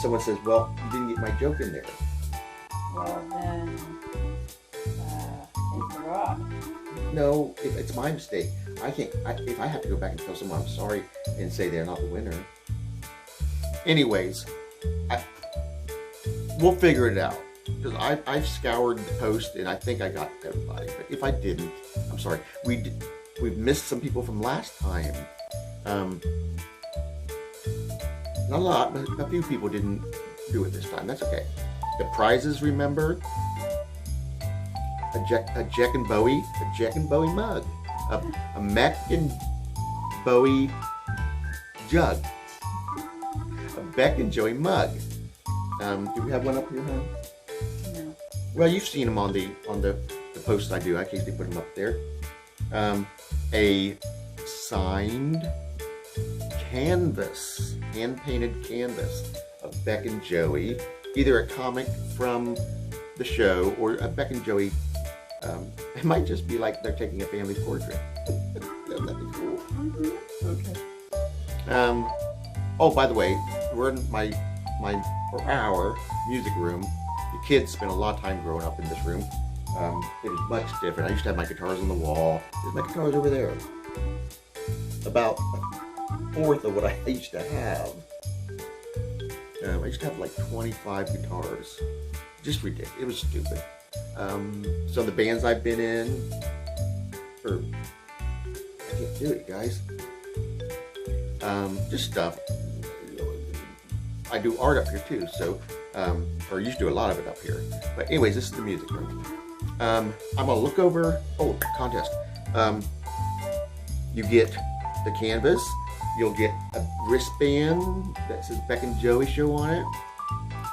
someone says, well, you didn't get my joke in there. Well, then, it's wrong. No, it's my mistake. If I have to go back and tell someone I'm sorry and say they're not the winner. Anyways, we'll figure it out. Because I've scoured the post and I think I got everybody. But if I didn't, I'm sorry. We've missed some people from last time. Not a lot, but a few people didn't do it this time. That's okay. The prizes, remember? A Beck and Bowie mug. A Beck and Bowie jug. A Beck and Joey mug. Do we have one up here, hon? No. Well, you've seen them on the posts I do. I occasionally put them up there. A signed canvas, hand-painted canvas of Beck and Joey. Either a comic from the show or a Beck and Joey. It might just be like they're taking a family portrait. That'd be cool. Mm-hmm. Okay. Oh, by the way, we're in our music room. The kids spent a lot of time growing up in this room. It is much different. I used to have my guitars on the wall. There's my guitars over there. About a fourth of what I used to have. I used to have like 25 guitars. Just ridiculous. It was stupid. Some of the bands I've been in, I can't do it, guys. Just stuff. I do art up here too, so, or used to do a lot of it up here. But anyways, this is the music room. I'm gonna look over, contest. You get the canvas, you'll get a wristband that says Beck and Joey Show on it.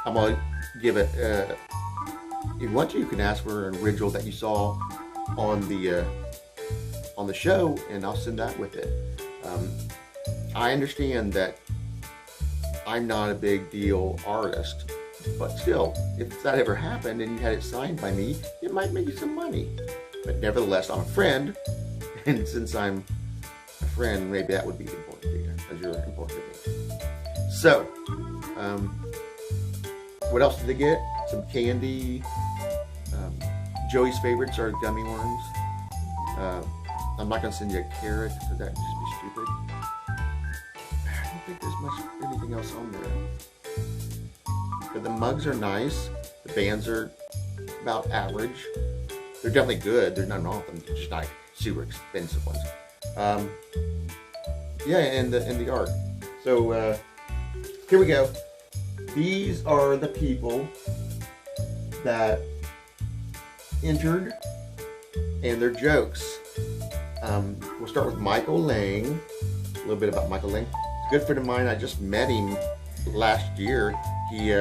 I'm gonna give it, if you want to, you can ask for an original that you saw on the show, and I'll send that with it. I understand that I'm not a big deal artist, but still, if that ever happened and you had it signed by me, it might make you some money. But nevertheless, I'm a friend, and since I'm a friend, maybe that would be important to you, as you're important to me. So, what else did they get? Some candy. Joey's favorites are gummy worms. I'm not going to send you a carrot because that would just be stupid. I don't think there's anything else on there. But the mugs are nice. The bands are about average. They're definitely good. There's nothing wrong with them. They're just not super expensive ones. Yeah, and the art. So here we go. These are the people that entered and their jokes. We'll start with Michael Lang. A little bit about Michael Lang. He's a good friend of mine. I just met him last year. He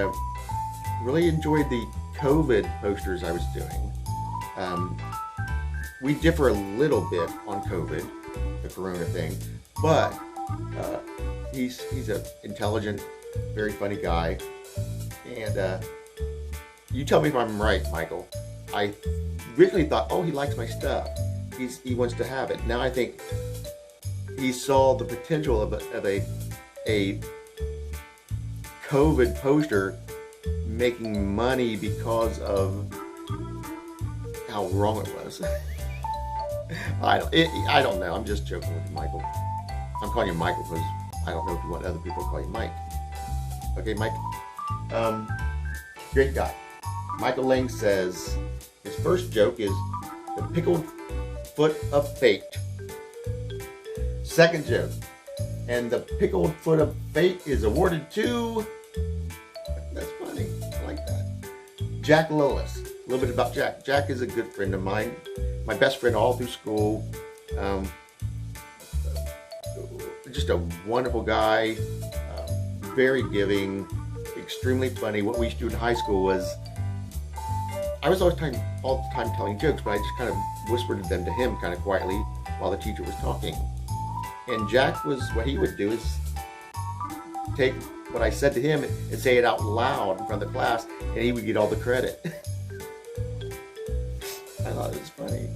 really enjoyed the COVID posters I was doing. We differ a little bit on COVID, the corona thing, but he's an intelligent, very funny guy. And you tell me if I'm right, Michael. I originally thought, oh, he likes my stuff. He wants to have it. Now I think he saw the potential of a COVID poster making money because of how wrong it was. I don't know. I'm just joking with you, Michael. I'm calling you Michael because I don't know if you want other people to call you Mike. Okay, Mike. Great guy. Michael Lang says his first joke is the pickled foot of fate. Second joke, and the pickled foot of fate is awarded to. That's funny. I like that. Jack Lolis. A little bit about Jack. Jack is a good friend of mine. My best friend all through school. Just a wonderful guy. Very giving. Extremely funny. What we used to do in high school was, I was all the time telling jokes, but I just kind of whispered them to him kind of quietly while the teacher was talking. And Jack what he would do is take what I said to him and say it out loud in front of the class, and he would get all the credit. I thought it was funny.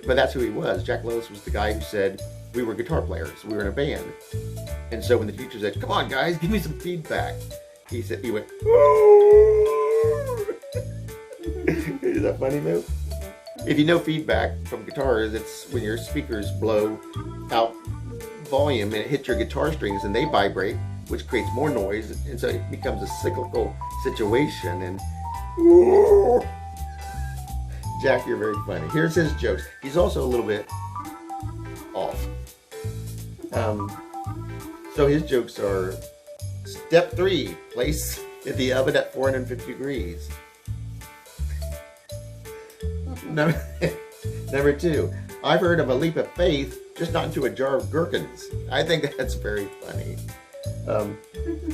But that's who he was. Jack Lois was the guy who said we were guitar players. We were in a band. And so when the teacher said, come on guys, give me some feedback, he said, he went, "Ooh." Is that funny, Mo? If you know feedback from guitars, it's when your speakers blow out volume and it hits your guitar strings and they vibrate, which creates more noise, and so it becomes a cyclical situation. And ooh. Jack, you're very funny. Here's his jokes. He's also a little bit off. So his jokes are: step 3, place in the oven at 450 degrees. Number 2, I've heard of a leap of faith, just not into a jar of gherkins. I think that's very funny.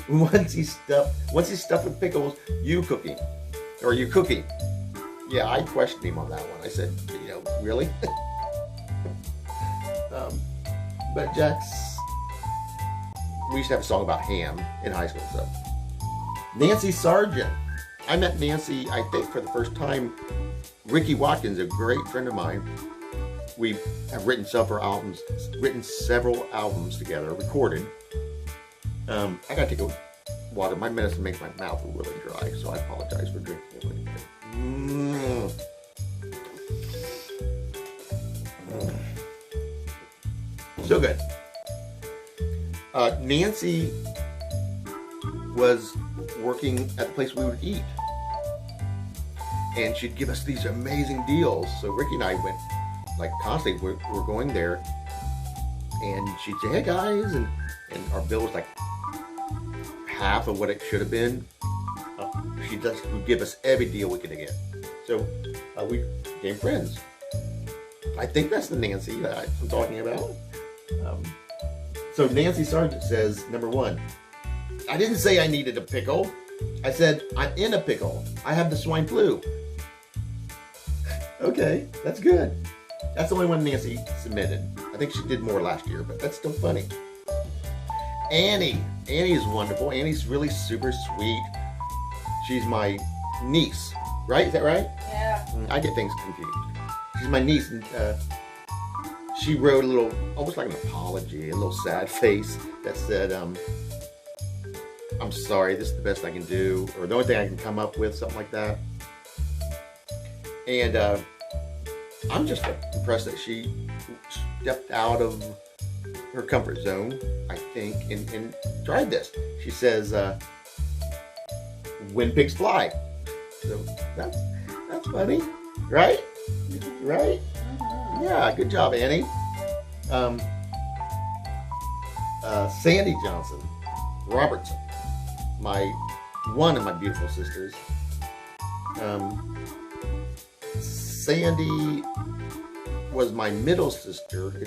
Once he's stuffed with pickles, you cooking. Yeah, I questioned him on that one. I said, really? But we used to have a song about ham in high school. So, Nancy Sargent. I met Nancy, I think, for the first time. Ricky Watkins, a great friend of mine. We have written several albums together, recorded. I gotta take a water. My medicine makes my mouth really dry, so I apologize for drinking it. So good. Nancy was working at the place we would eat, and she'd give us these amazing deals. So Ricky and I went like constantly. We're going there, and she'd say, "Hey guys," and our bill was like half of what it should have been. She just would give us every deal we could get. So we became friends. I think that's the Nancy that I'm talking about. So Nancy Sargent says, number 1, I didn't say I needed a pickle. I said, I'm in a pickle. I have the swine flu. Okay, that's good. That's the only one Nancy submitted. I think she did more last year, but that's still funny. Annie is wonderful. Annie's really super sweet. She's my niece, right? Is that right? Yeah. I get things confused. She's my niece, and she wrote a little, almost like an apology, a little sad face that said, I'm sorry, this is the best I can do, or the only thing I can come up with, something like that. And I'm just impressed that she stepped out of her comfort zone, I think, and tried this. She says, when pigs fly. So that's funny, right? Right? Yeah, good job, Annie. Sandy Johnson Robertson, one of my beautiful sisters. Sandy was my middle sister.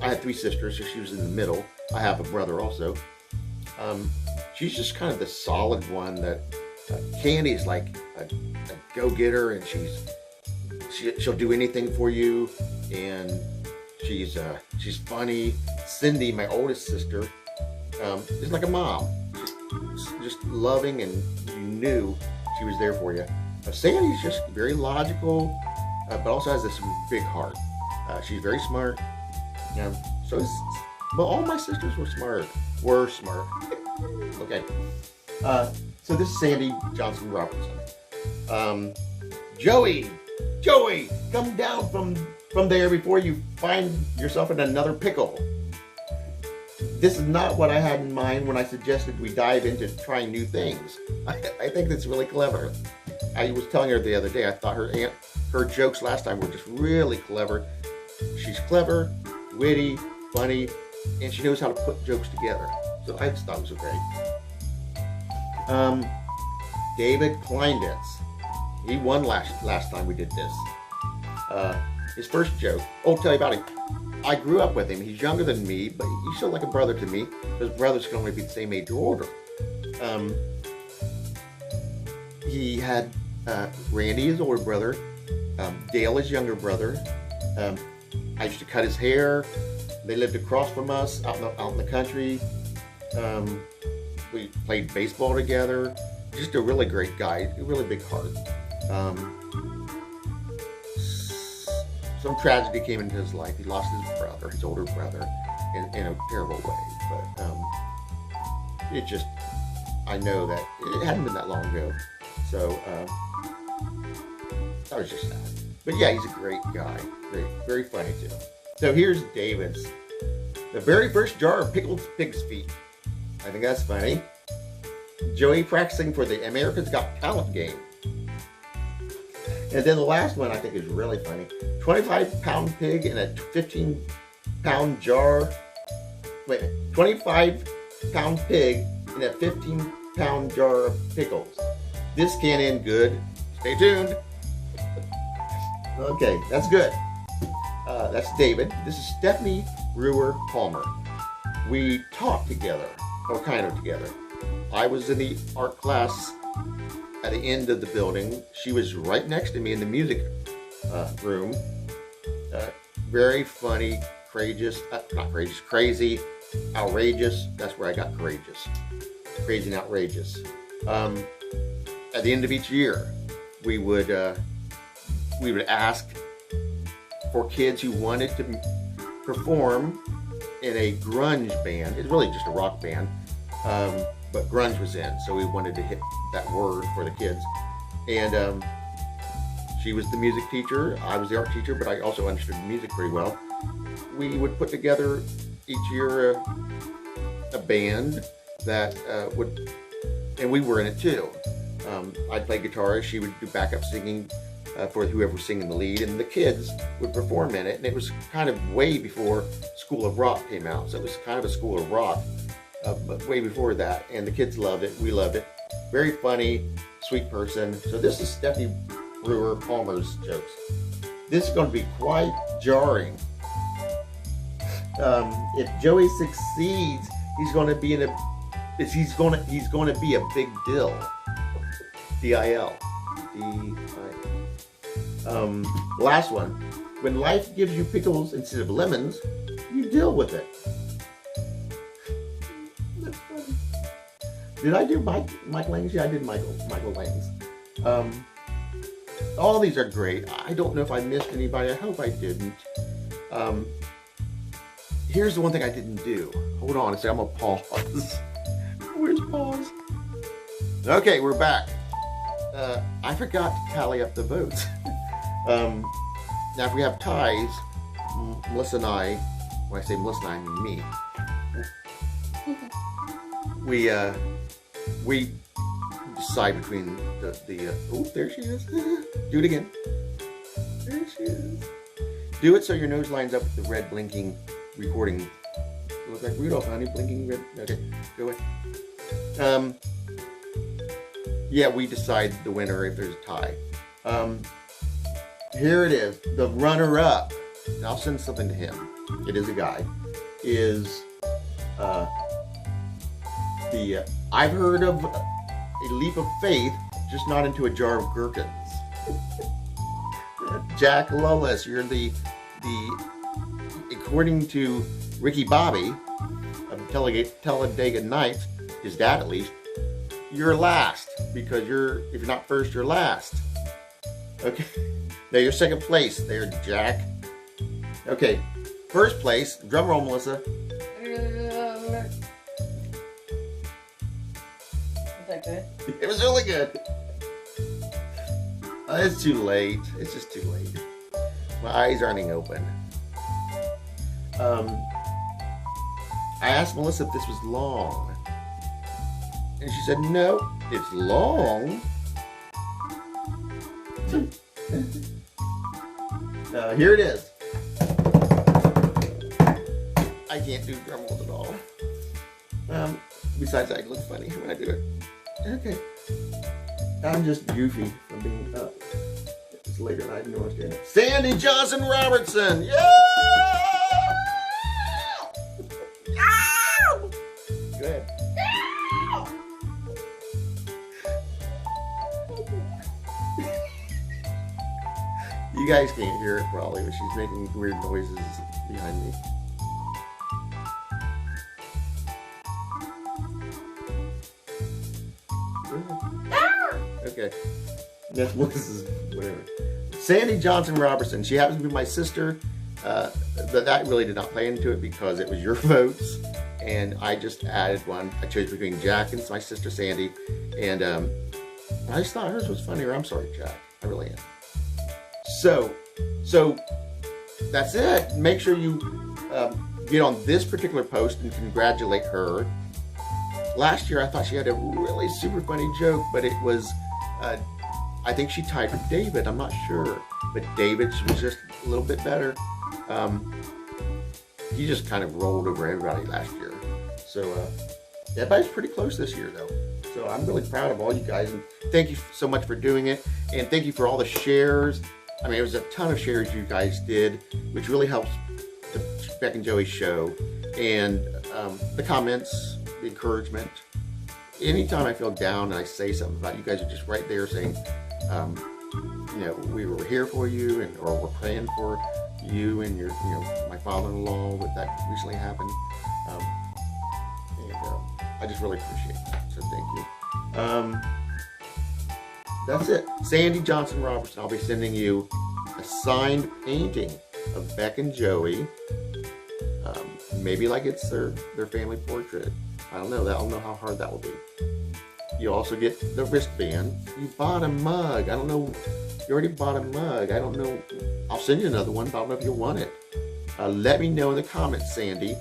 I had 3 sisters, so she was in the middle. I have a brother also. She's just kind of the solid one that Candy's like a go-getter, and she'll do anything for you, and she's funny. Cindy, my oldest sister, is like a mom, just loving, and you knew she was there for you. Sandy's just very logical, but also has this big heart. She's very smart. Well, all my sisters were smart. Okay. So this is Sandy Johnson Robertson. Joey, come down from there before you find yourself in another pickle. This is not what I had in mind when I suggested we dive into trying new things. I think that's really clever. I was telling her the other day, I thought her jokes last time were just really clever. She's clever, witty, funny, and she knows how to put jokes together. So I just thought it was great. David Kleinditz. He won last time we did this. His first joke. I'll tell you about him. I grew up with him. He's younger than me, but he's still like a brother to me, because brothers can only be the same age or older. He had Randy, his older brother, Dale, his younger brother. I used to cut his hair. They lived across from us, out in the country. We played baseball together. Just a really great guy, a really big heart. Some tragedy came into his life. He lost his brother, his older brother, in a terrible way. But I know that it hadn't been that long ago. So that was just sad. But yeah, he's a great guy. Very, very funny too. So here's David's. The very first jar of pickled pig's feet. I think that's funny. Joey practicing for the America's Got Talent game. And then the last one I think is really funny. 25-pound pig in a 15-pound jar. Wait, 25-pound pig in a 15-pound jar of pickles. This can end good. Stay tuned. Okay, that's good. That's David. This is Stephanie Brewer Palmer. We taught together, or kind of together. I was in the art class at the end of the building. She was right next to me in the music room. Very funny, courageous, not courageous, crazy, outrageous. That's where I got courageous. Crazy and outrageous. At the end of each year, we would ask for kids who wanted to perform in a grunge band. It's really just a rock band, but grunge was in, so we wanted to hit that word for the kids. And she was the music teacher, I was the art teacher, but I also understood music pretty well. We would put together each year a band that would, and we were in it too. I'd play guitar, she would do backup singing for whoever was singing the lead, and the kids would perform in it. And it was kind of way before School of Rock came out, so it was kind of a School of Rock, but way before that. And the kids loved it, we loved it. Very funny, sweet person. So this is Stephanie Brewer Palmer's jokes. This is going to be quite jarring. If Joey succeeds, he's going to be in a he's going to be a big deal. D-I-L. Last one. When life gives you pickles instead of lemons, you deal with it. That's funny. Did I do Mike Langs? Yeah, I did Michael Langs. All these are great. I don't know if I missed anybody. I hope I didn't. Here's the one thing I didn't do. Hold on a second. I'm going to pause. Where's pause? Okay, we're back. I forgot to tally up the votes. Now, if we have ties, Melissa and I, when I say Melissa and I, I mean me. We decide between the oh, there she is. Do it again. There she is. Do it so your nose lines up with the red blinking recording. You look like Rudolph, honey, blinking red. Okay, go away. Yeah, we decide the winner if there's a tie. Here it is. The runner-up, and I'll send something to him. It is a guy. Is I've heard of a leap of faith, just not into a jar of gherkins. Jack Lullis, you're the according to Ricky Bobby of Talladega Nights, his dad at least, you're last because if you're not first, you're last. Okay. Now you're second place there, Jack. Okay. First place, drum roll, Melissa. Was that good? It was really good. It's too late. It's just too late. My eyes aren't even open. I asked Melissa if this was long. And she said, no, it's long. Here it is. I can't do drum rolls at all. Besides, I look funny when I do it. Okay. I'm just goofy from being up. It's later than I didn't understand it. Sandy Johnson Robertson! Yeah! Go ahead. You guys can't hear it probably, but she's making weird noises behind me. Okay. That's Melissa's, whatever. Sandy Johnson Robertson. She happens to be my sister. But that really did not play into it because it was your votes. and I just added one. I chose between Jack and my sister Sandy, and I just thought hers was funnier. I'm sorry, Jack. I really am. So that's it. Make sure you get on this particular post and congratulate her. Last year, I thought she had a really super funny joke, but it was, I think she tied with David. I'm not sure, but David's was just a little bit better. He just kind of rolled over everybody last year. So everybody's pretty close this year, though. So I'm really proud of all you guys, and thank you so much for doing it, and thank you for all the shares. I mean, it was a ton of shares you guys did, which really helps the Beck and Joey show, and the comments, the encouragement. Anytime I feel down and I say something about it, you guys are just right there saying, you know, we were here for you, and or we're praying for you and your, you know, my father-in-law with that recently happened. I just really appreciate that, so thank you. That's it. Sandy Johnson Robertson, I'll be sending you a signed painting of Beck and Joey. Maybe like it's their family portrait. I don't know. I don't know how hard that will be. You also get the wristband. You bought a mug. I don't know. You already bought a mug. I don't know. I'll send you another one, but I don't know if you'll want it. Let me know in the comments, Sandy.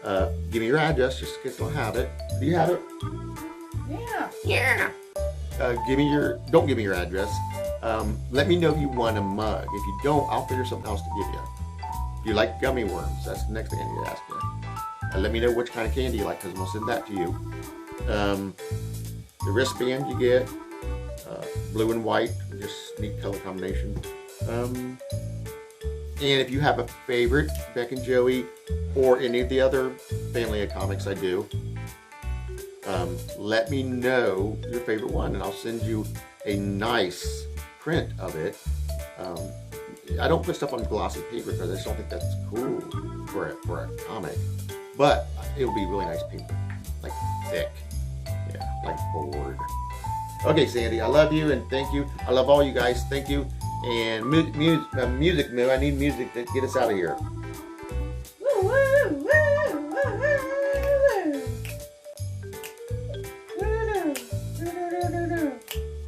Give me your address just in case you don't have it. Do you have it? Yeah. Yeah. Don't give me your address. Let me know if you want a mug. If you don't, I'll figure something else to give you. If you like gummy worms, that's the next thing I need to ask you. Let me know which kind of candy you like, because I'm going to send that to you. The wristband you get, blue and white, just neat color combination. And if you have a favorite Beck and Joey or any of the other family of comics I do, let me know your favorite one, and I'll send you a nice print of it. I don't put stuff on glossy paper because I just don't think that's cool for a comic, but it'll be really nice paper, like thick, yeah, like board. Okay, Sandy, I love you and thank you. I love all you guys. Thank you. And music, Moo. I need music to get us out of here.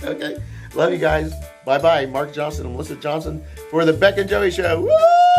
Okay. Love you guys. Bye-bye. Mark Johnson and Melissa Johnson for the Beck and Joey Show. Woo!